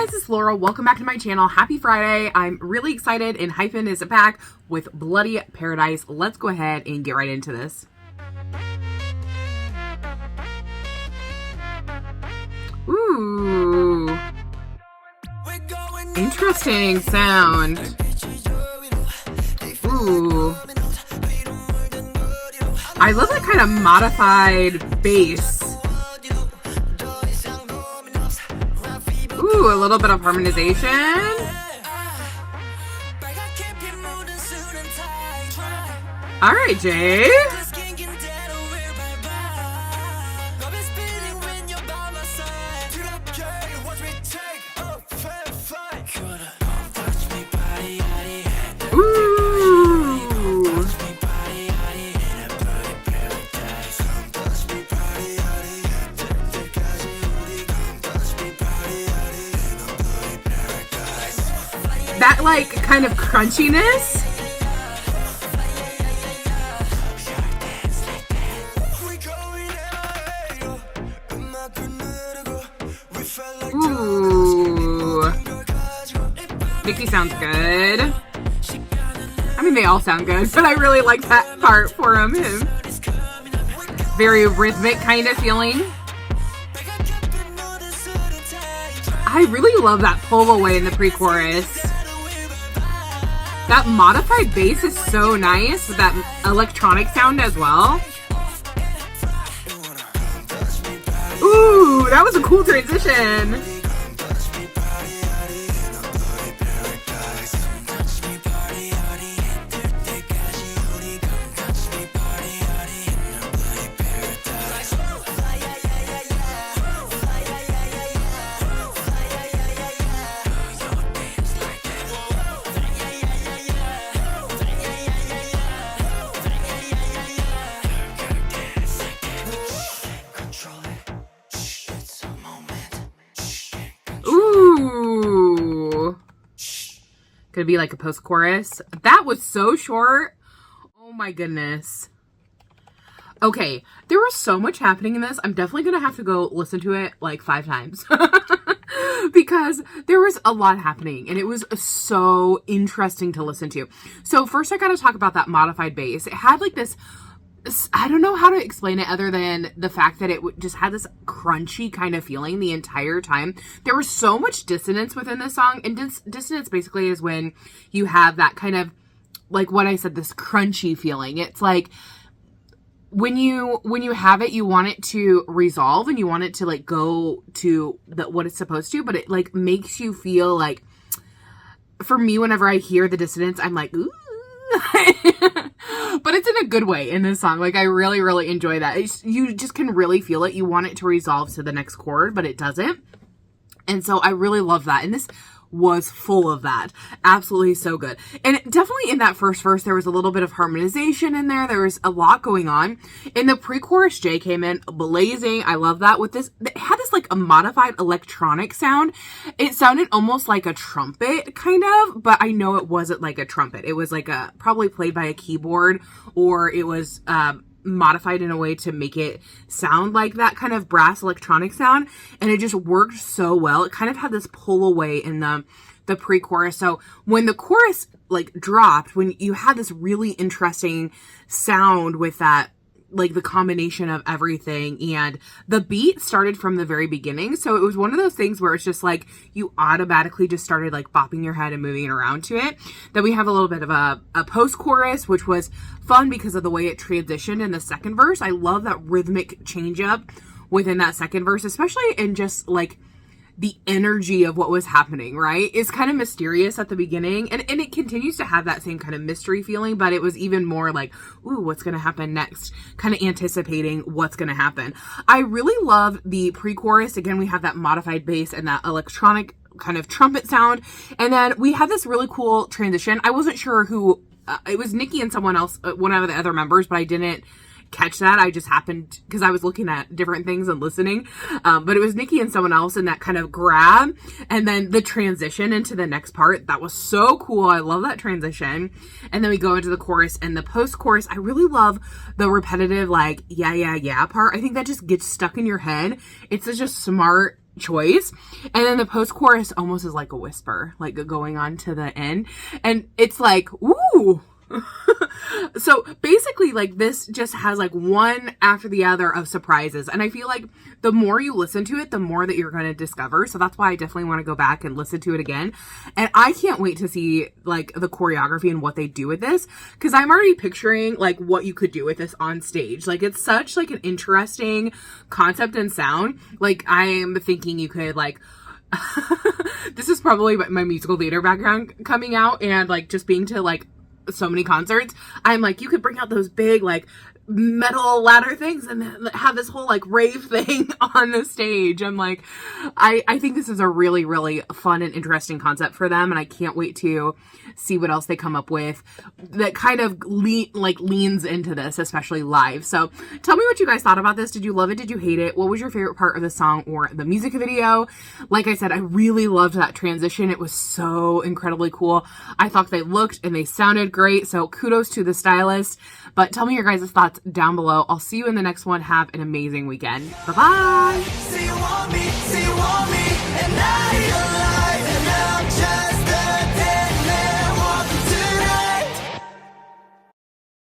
guys, it's Laura. Welcome back to my channel. Happy Friday. I'm really excited. ENHYPEN is back with Bloody Paradise. Let's go ahead and get right into this. Ooh. Interesting sound. Ooh. I love that kind of modified bass. Ooh, a little bit of harmonization. All right, Jay. That like kind of crunchiness. Ooh. Nikki sounds good. I mean, they all sound good, but I really like that part for him. Very rhythmic kind of feeling. I really love that pull away in the pre-chorus. That modified bass is so nice with that electronic sound as well. Ooh, that was a cool transition. Ooh. Could it be like a post-chorus? That was so short. Oh my goodness. Okay, there was so much happening in this. I'm definitely going to have to go listen to it like 5 times. Because there was a lot happening and it was so interesting to listen to. So first I got to talk about that modified bass. It had like this, I don't know how to explain it other than the fact that it just had this crunchy kind of feeling the entire time. There was so much dissonance within this song, and dissonance basically is when you have that kind of, like what I said, this crunchy feeling. It's like when you have it, you want it to resolve and you want it to like go to what it's supposed to, but it like makes you feel like, for me, whenever I hear the dissonance, I'm like, ooh. But it's in a good way in this song. Like, I really, really enjoy that. You just can really feel it. You want it to resolve to the next chord, but it doesn't. And so I really love that. And this was full of that. Absolutely so good. And definitely in that first verse, there was a little bit of harmonization in there. There was a lot going on. In the pre-chorus, Jay came in blazing. I love that. With this, it had this like a modified electronic sound. It sounded almost like a trumpet kind of, but I know it wasn't like a trumpet. It was like probably played by a keyboard, or it was modified in a way to make it sound like that kind of brass electronic sound, and it just worked so well. It kind of had this pull away in the pre-chorus. So when the chorus like dropped, when you had this really interesting sound with that, like the combination of everything, and the beat started from the very beginning. So it was one of those things where it's just like you automatically just started like bopping your head and moving around to it. Then we have a little bit of a post-chorus, which was fun because of the way it transitioned in the second verse. I love that rhythmic change up within that second verse, especially in just like the energy of what was happening, right? It's kind of mysterious at the beginning, and it continues to have that same kind of mystery feeling, but it was even more like, ooh, what's going to happen next? Kind of anticipating what's going to happen. I really love the pre-chorus. Again, we have that modified bass and that electronic kind of trumpet sound, and then we had this really cool transition. I wasn't sure who, it was Nikki and someone else, one of the other members, but I didn't catch that. I just happened, because I was looking at different things and listening, but it was Nikki and someone else in that kind of grab, and then the transition into the next part. That was so cool. I love that transition. And then we go into the chorus and the post-chorus. I really love the repetitive, like, yeah, yeah, yeah part. I think that just gets stuck in your head. It's such a smart choice. And then the post-chorus almost is like a whisper, like going on to the end. And it's like, ooh. So basically, like, this just has like one after the other of surprises. And I feel like the more you listen to it, the more that you're going to discover. So that's why I definitely want to go back and listen to it again. And I can't wait to see like the choreography and what they do with this, because I'm already picturing like what you could do with this on stage. Like, it's such like an interesting concept and sound. Like, I'm thinking you could like this is probably my musical theater background coming out, and like just being to like so many concerts, I'm like, you could bring out those big like metal ladder things and then have this whole like rave thing on the stage. I'm like, I think this is a really, really fun and interesting concept for them, and I can't wait to see what else they come up with that kind of leans into this, especially live. So tell me what you guys thought about this. Did you love it? Did you hate it? What was your favorite part of the song or the music video? Like I said, I really loved that transition. It was so incredibly cool. I thought they looked and they sounded great, so kudos to the stylist. But tell me your guys' thoughts down below. I'll see you in the next one. Have an amazing weekend. Bye-bye.